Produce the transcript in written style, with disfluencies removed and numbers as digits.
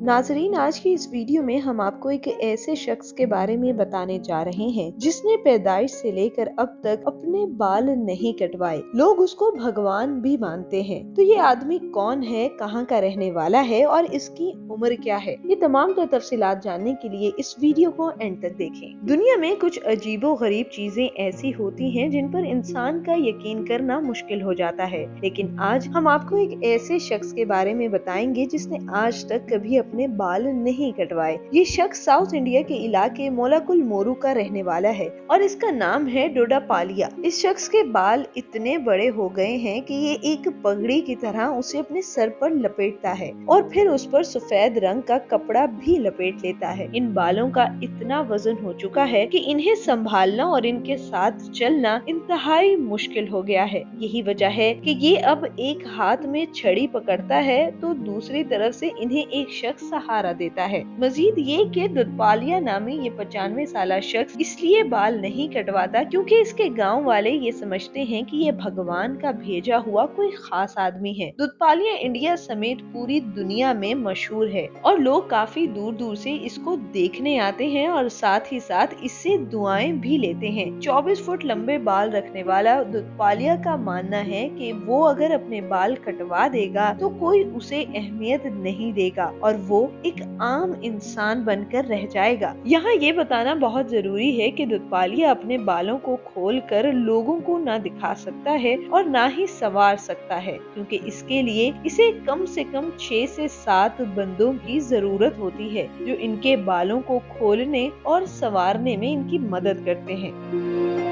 नाजरीन, आज की इस वीडियो में हम आपको एक ऐसे शख्स के बारे में बताने जा रहे हैं जिसने पैदाइश से लेकर अब तक अपने बाल नहीं कटवाए। लोग उसको भगवान भी मानते हैं। तो ये आदमी कौन है, कहाँ का रहने वाला है और इसकी उम्र क्या है, ये तमाम तफसीलात जानने के लिए इस वीडियो को एंड तक देखें। दुनिया में कुछ अजीबो गरीब चीजें ऐसी होती हैं जिन पर इंसान का यकीन करना मुश्किल हो जाता है, लेकिन आज हम आपको एक ऐसे शख्स के बारे में बताएंगे जिसने आज तक कभी अपने बाल नहीं कटवाए। ये शख्स साउथ इंडिया के इलाके मोलाकुल मोरू का रहने वाला है और इसका नाम है डोडा पालिया। इस शख्स के बाल इतने बड़े हो गए हैं कि ये एक पगड़ी की तरह उसे अपने सर पर लपेटता है और फिर उस पर सफेद रंग का कपड़ा भी लपेट लेता है। इन बालों का इतना वजन हो चुका है कि इन्हें संभालना और इनके साथ चलना इंतहाई मुश्किल हो गया है। यही वजह है कि ये अब एक हाथ में छड़ी पकड़ता है तो दूसरी तरफ से इन्हें एक शख्स सहारा देता है। मजीद ये कि दुधपालिया नामी ये 95 साला शख्स इसलिए बाल नहीं कटवाता क्योंकि इसके गांव वाले ये समझते हैं कि ये भगवान का भेजा हुआ कोई खास आदमी है। दुधपालिया इंडिया समेत पूरी दुनिया में मशहूर है और लोग काफी दूर दूर से इसको देखने आते हैं और साथ ही साथ इससे दुआएं भी लेते हैं। 24 फुट लंबे बाल रखने वाला दुधपालिया का मानना है कि वो अगर अपने बाल कटवा देगा तो कोई उसे अहमियत नहीं देगा और वो एक आम इंसान बनकर रह जाएगा। यहाँ ये बताना बहुत जरूरी है कि दुधपालिया अपने बालों को खोल कर लोगों को ना दिखा सकता है और ना ही संवार सकता है, क्योंकि इसके लिए इसे कम से कम 6 से 7 बंदों की जरूरत होती है जो इनके बालों को खोलने और संवारने में इनकी मदद करते हैं।